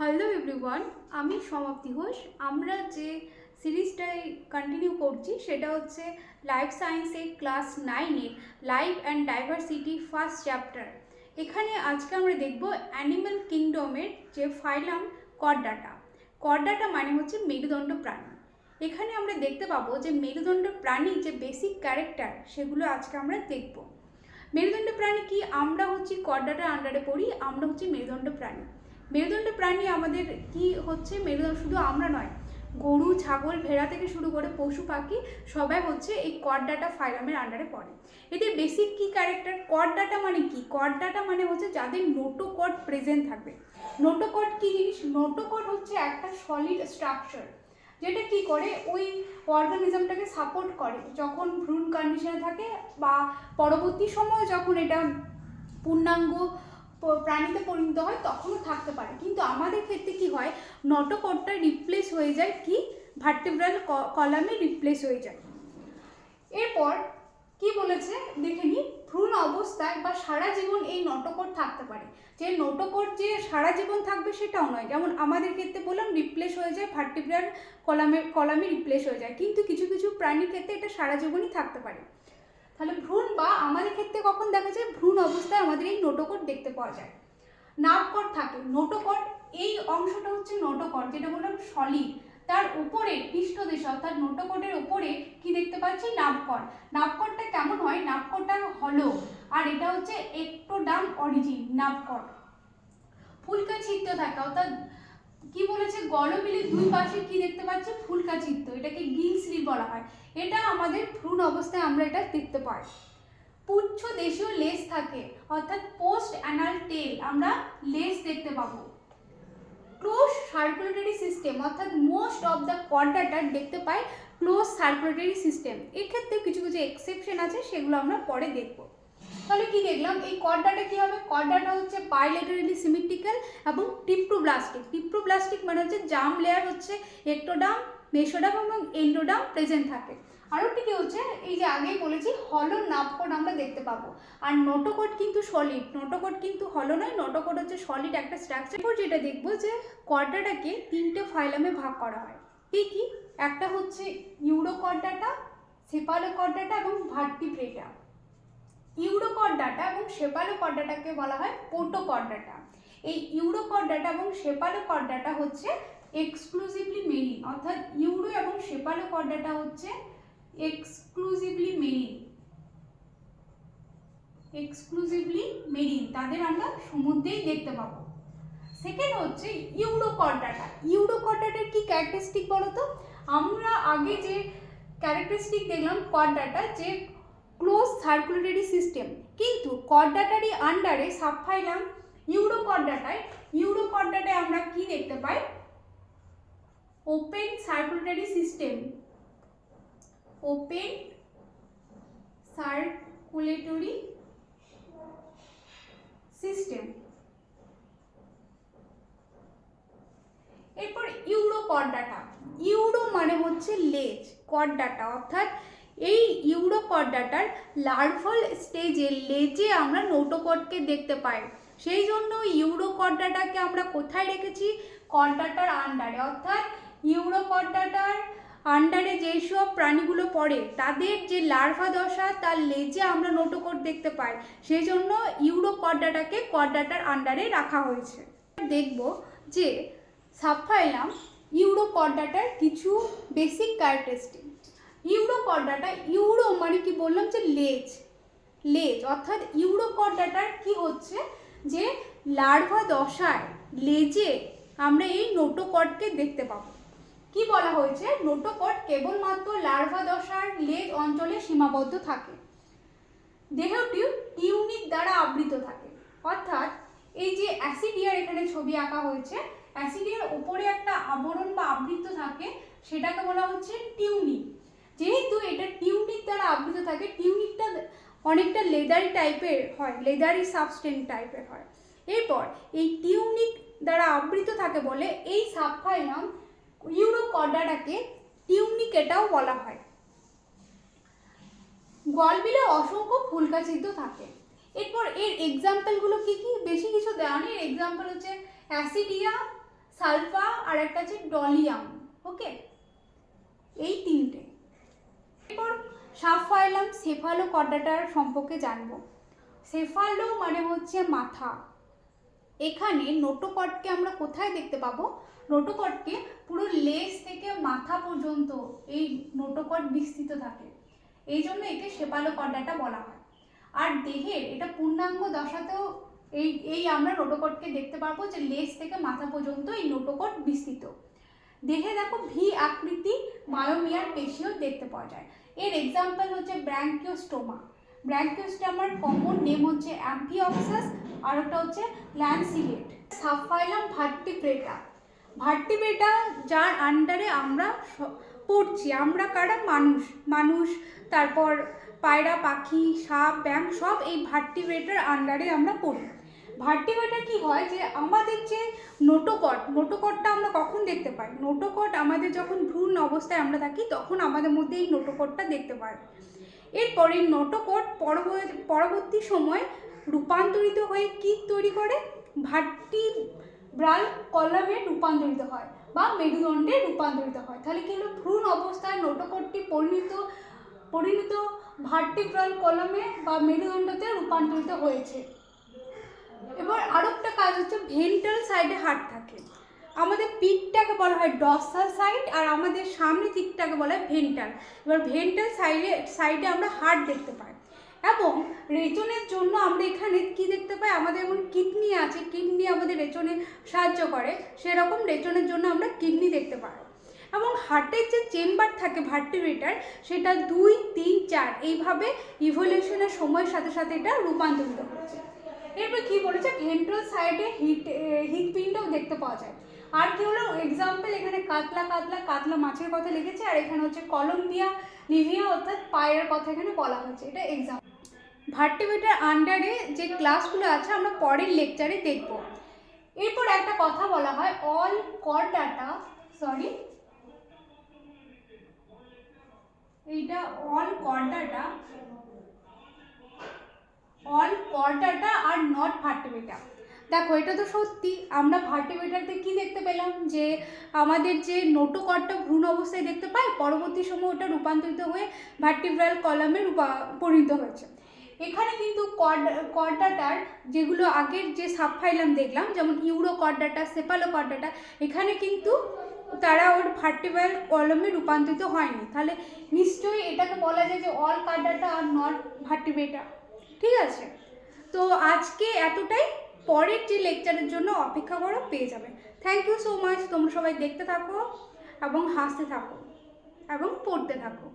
Hello everyone, আমি সমাপ্তি ঘোষ। আমরা যে সিরিজটাই কন্টিনিউ করছি সেটা হচ্ছে লাইফ সায়েন্সের ক্লাস 9-এর life and diversity first chapter. এখানে আজকে আমরা দেখব অ্যানিম্যাল কিংডমের যে ফাইলাম কর্ডাটা। কর্ডাটা মানে হচ্ছে মেরুদণ্ড প্রাণী। এখানে আমরা দেখতে পাবো যে মেরুদণ্ড প্রাণীর যে বেসিক ক্যারেক্টার সেগুলো আজকে আমরা দেখব। মেরুদণ্ড প্রাণী কি? আমরা হচ্ছি কর্ডাটার আন্ডারে পড়ি, আমরা হচ্ছি মেরুদণ্ড প্রাণী। মেরুদণ্ড প্রাণী আমাদের কি হচ্ছে, মেরুদণ্ড শুধু আমরা নয়, গরু, ছাগল, ভেড়া থেকে শুরু করে পশু পাখি সবাই হচ্ছে এই কর্ডাটা ফাইলামের আন্ডারে পড়ে। এদের বেসিক কি ক্যারেক্টার? কর্ডাটা মানে কি? কর্ডাটা মানে হচ্ছে যাদের নোটোকর্ড প্রেজেন্ট থাকবে। নোটোকর্ড কি জিনিস? নোটোকর্ড হচ্ছে একটা সলিড স্ট্রাকচার যেটা কি করে ওই অর্গানিজমটাকে সাপোর্ট করে যখন ভ্রূণ কন্ডিশনে থাকে বা পরবর্তী সময়ে যখন এটা পূর্ণাঙ্গ প্রাণীতে পরিণত হয় তখনও থাকতে পারে। কিন্তু আমাদের ক্ষেত্রে কি হয়, নোটোকর্ডটা রিপ্লেস হয়ে যায় কি ভার্টিব্রাল কলামে রিপ্লেস হয়ে যায়। এরপর কি বলেছে দেখে নি, ভ্রূণ অবস্থায় বা সারা জীবন এই নোটোকর্ড থাকতে পারে। যে নোটোকর্ড যে সারা জীবন থাকবে সেটাও নয়, যেমন আমাদের ক্ষেত্রে বললাম রিপ্লেস হয়ে যায়, ভার্টিব্রাল কলামে রিপ্লেস হয়ে যায়, কিন্তু কিছু কিছু প্রাণীর ক্ষেত্রে এটা সারা জীবনই থাকতে পারে। তাহলে ভ্রূণ বা আমাদের ক্ষেত্রে কখন দেখা যায়, ভ্রূণ অবস্থায় আমাদের এই নোটোকর্ড দেখতে পাওয়া যায়। নাভকর্ড থাকে। নোটোকর্ড এই অংশটা হচ্ছে নোটোকর্ড, যেটা বললাম সলিড, তার উপরে পৃষ্ঠদেশে অর্থাৎ নোটোকর্ডের উপরে কি দেখতে পাচ্ছি, নাভকর্ড। নাভকর্ডটা কেমন হয়? নাভকর্ডটা হলো, আর এটা হচ্ছে এক্টোডার্ম অরিজিন নাভকর্ড। ফুলকা ছিদ্র থাকে, অর্থাৎ কি বলেছে, গলবিলির দুই পাশে কি দেখতে পাচ্ছি, ফুলকা ছিদ্র, এটাকে গিল স্লিট বলা হয়। এটা আমাদের ভ্রূণ অবস্থায় আমরা এটা দেখতে পাই। পুচ্ছ দেশীয় লেজ থাকে, অর্থাৎ পোস্ট অ্যানাল টেল, আমরা লেজ দেখতে পাবো। ক্লোজ সার্কুলেটরি সিস্টেম, অর্থাৎ মোস্ট অফ দ্য কর্ডাটা দেখতে পাই ক্লোজ সার্কুলেটরি সিস্টেম। এক্ষেত্রে কিছু কিছু এক্সেপশন আছে, সেগুলো আমরা পরে দেখব। তাহলে কি দেখলাম, এই কর্ডাটা কি হবে? কর্ডাটা হচ্ছে বাইলেটারালি সিমেট্রিক্যাল এবং টিপ্রোব্লাস্টিক। টিপ্রোব্লাস্টিক মানে হচ্ছে জার্ম লেয়ার হচ্ছে এক্টোডার্ম, মেসোডার্ম এবং এন্ডোডার্ম প্রেজেন্ট থাকে। আরেকটি কি হচ্ছে, এই যে আগেই বলেছি হলো নাভকর্ড আমরা দেখতে পাবো। আর নোটোকর্ড কিন্তু সলিড, নোটোকর্ড কিন্তু হলো নয়, নোটোকর্ড হচ্ছে সলিড একটা স্ট্রাকচার। এরপর যেটা দেখবো যে কর্ডাটাকে তিনটে ফাইলামে ভাগ করা হয়। কি কি? একটা হচ্ছে ইউরোকর্ডাটা, সেফালোকর্ডাটা এবং ভার্টিব্রেটা। ইউরোকর্ডাটা এবং সেফালোকর্ডাটাকে বলা হয় প্রোটোকর্ডাটা। এই ইউরোকর্ডাটা এবং সেফালোকর্ডাটা হচ্ছে এক্সক্লুসিভলি মেরিন, অর্থাৎ ইউরো এবং সেফালোকর্ডাটা হচ্ছে এক্সক্লুসিভলি মেরিন, তাদের আমরা সমুদ্রেই দেখতে পাবো। সেকেন্ড হচ্ছে ইউরোকর্ডাটা। ইউরোকর্ডাটার কি ক্যারেক্টারিস্টিক বলো তো? আমরা আগে যে ক্যারেক্টারিস্টিক দেখলাম কর্ডাটা, যে ক্লোজ সার্কুলেটরি সিস্টেম, কিন্তু কর্ডাটারই আন্ডারে সাবফাইলাম ইউরোকর্ডাটায় আমরা কি দেখতে পাই? Open circulatory system, open circulatory system. এরপর ইউরোকর্ডাটা, ইউরো মানে হচ্ছে লেজ, কর্ডাটা অর্থাৎ এই ইউরোকর্ডাটার লার্ভাল স্টেজে লেজে আমরা নোটোকর্ডকে দেখতে পাই। সেই জন্য ইউরোকর্ডাটাকে আমরা কোথায় রেখেছি? কর্ডাটার আন্ডারে, অর্থাৎ ইউরোকর্ডাটার আন্ডারে যেসব প্রাণীগুলো পড়ে তাদের যে লার্ভা দশা, তার লেজে আমরা নোটোকর্ড দেখতে পাই। সেই জন্য ইউরোকর্ডাটাকে কর্ডাটার আন্ডারে রাখা হয়েছে। দেখব যে সাবফাইলাম ইউরোকর্ডাটার কিছু বেসিক ক্যারেক্টারিস্টিক। ইউরোকর্ডাটা, ইউরো মানে কি বললাম, যে লেজ অর্থাৎ ইউরোকর্ডাটার কি হচ্ছে, যে লার্ভা দশায় লেজে আমরা এই নোটোকর্ডকে দেখতে পাবো। কি বলা হয়েছে? নোটোকর্ড কেবলমাত্র লার্ভা দশার লেজ অঞ্চলে সীমাবদ্ধ থাকে। দেহটি টিউনিক দ্বারা আবৃত থাকে, অর্থাৎ এই যে অ্যাসিডিয়ার এখানে ছবি আঁকা হয়েছে, অ্যাসিডিয়ার উপরে একটা আবরণ বা আবৃত থাকে, সেটাকে বলা হচ্ছে টিউনিক। যেহেতু এটা টিউনিক দ্বারা আবৃত থাকে, টিউনিকটা অনেকটা লেদারি টাইপের হয়, লেদারি সাবস্টেন্স টাইপের হয়। এরপর এই টিউনিক দ্বারা আবৃত থাকে বলে এই সাবফাইলাম ইউরোকর্ডাটাকে টিউনিকেটাও বলা হয়। গলবিলে অসংখ্য ফুলকা ছিদ্র থাকে। এরপর এর এক্সাম্পলগুলো কি কি? বেশি কিছু দেওয়া নেই, এক্সাম্পল হচ্ছে অ্যাসিডিয়া, সালফা আর একটা আছে ডলিয়াম। ওকে, এই তিনটে। এরপর সাবফাইলাম সেফালোকর্ডাটার সম্পর্কে জানবো। সেফালো মানে হচ্ছে মাথা। এখানে নোটোকর্ডকে আমরা কোথায় দেখতে পাবো? নোটোকর্ডকে পুরো লেজ থেকে মাথা পর্যন্ত এই নোটোকর্ড বিস্তৃত থাকে, এই জন্য একে সেফালোকর্ডাটা বলা হয়। আর দেহের এটা পূর্ণাঙ্গ দশাতেও এই আমরা নোটোকর্ডকে দেখতে পারবো যে লেজ থেকে মাথা পর্যন্ত এই নোটোকর্ড বিস্তৃত। দেহে দেখো ভি আকৃতি মায়োমিয়ার পেশিও দেখতে পাওয়া যায়। এর এক্সাম্পল হচ্ছে ব্র্যাঙ্কিওস্টোমা। ব্র্যাঙ্কিওস্টোমার কমন নেম হচ্ছে অ্যাম্পিওপসাস, আর ওটা হচ্ছে ল্যান্সিলেট। সাবফাইলাম ভার্টিব্রেটা। ভার্টিব্রেটা যার আন্ডারে আমরা পড়ছি, আমরা কারা? মানুষ, তারপর পায়রা, পাখি, সাপ, ব্যাঙ সব এই ভার্টিব্রেটার আন্ডারে আমরা পড়ি। ভার্টিব্রেটা কি হয় যে আমাদের যে নোটোকর্ডটা আমরা কখন দেখতে পাই? নোটোকর্ড আমাদের যখন ভ্রূণ অবস্থায় আমরা থাকি তখন আমাদের মধ্যে এই নোটোকর্ডটা দেখতে পাই। এরপর এই নোটোকর্ড পরবর্তী সময় রূপান্তরিত হয়ে কি তৈরি করে? ভার্টিব্রাল কলামে রূপান্তরিত হয় বা মেরুদণ্ডে রূপান্তরিত হয়। তাহলে কি হলো? ভ্রূণ অবস্থায় নোটোকর্ডটি পরিণত ভার্টিব্রাল কলামে বা মেরুদণ্ডতে রূপান্তরিত হয়েছে। এবার আরো একটা কাজ হচ্ছে, ভেন্ট্রাল সাইডে হাড় থাকে। আমাদের পিঠটাকে বলা হয় ডর্সাল সাইড, আর আমাদের সামনের দিকটাকে বলা হয় ভেন্ট্রাল। এবার ভেন্ট্রাল সাইডে আমরা হাড় দেখতে পাই। এবং রেচনের জন্য আমরা এখানে কি দেখতে পাই? আমাদের যেমন কিডনি আছে, কিডনি আমাদের রেচনে সাহায্য করে, সেরকম রেচনের জন্য আমরা কিডনি দেখতে পাই। এবং হার্টের যে চেম্বার থাকে ভার্টিব্রেটার, সেটা 2, 3, 4 এইভাবে ইভলিউশনের সময়ের সাথে সাথে এটা রূপান্তরিত হচ্ছে। এরপর কি বলেছে? ভেন্ট্রাল সাইডে হৃৎপিণ্ডও দেখতে পাওয়া যায়। আর কি হলো এক্সাম্পল? এখানে কাতলা মাছের কথা লিখেছে, আর এখানে হচ্ছে কলম্বিয়া লিভিয়া অর্থাৎ পায়ের কথা এখানে বলা হয়েছে। এটা এক্সাম্পল। ভার্টিব্রেটার আন্ডারে যে ক্লাসগুলো আছে আমরা পরের লেকচারে দেখব। এরপর একটা কথা বলা হয়, অল কর্ডাটা আর নট ভার্টিব্রেটা। দেখো এটা তো সত্যি, আমরা ভার্টিব্রেটাতে কি দেখতে পেলাম? যে আমাদের যে নোটোকর্ডটা ভ্রূণ অবস্থায় দেখতে পাই, পরবর্তী সময় ওটা রূপান্তরিত হয়ে ভার্টিব্রাল কলামে পরিণত হয়েছে। এখানে কিন্তু কর্ডাটার যেগুলো আগের যে সাবফাইলাম দেখলাম, যেমন ইউরোকর্ডাটা, সেফালোকর্ডাটা, এখানে কিন্তু তারা ওর ভার্টিব্রাল কলামে রূপান্তরিত হয়নি। তাহলে নিশ্চয়ই এটাকে বলা যায় যে অল কর্ডাটা আর নট ভার্টিব্রেটা। ঠিক আছে, তো আজকে এতটাই। পরের যে লেকচারের জন্য অপেক্ষা করো, পেয়ে যাবে। Thank you so much. তোমরা সবাই দেখতে থাকো এবং হাসতে থাকো এবং পড়তে থাকো।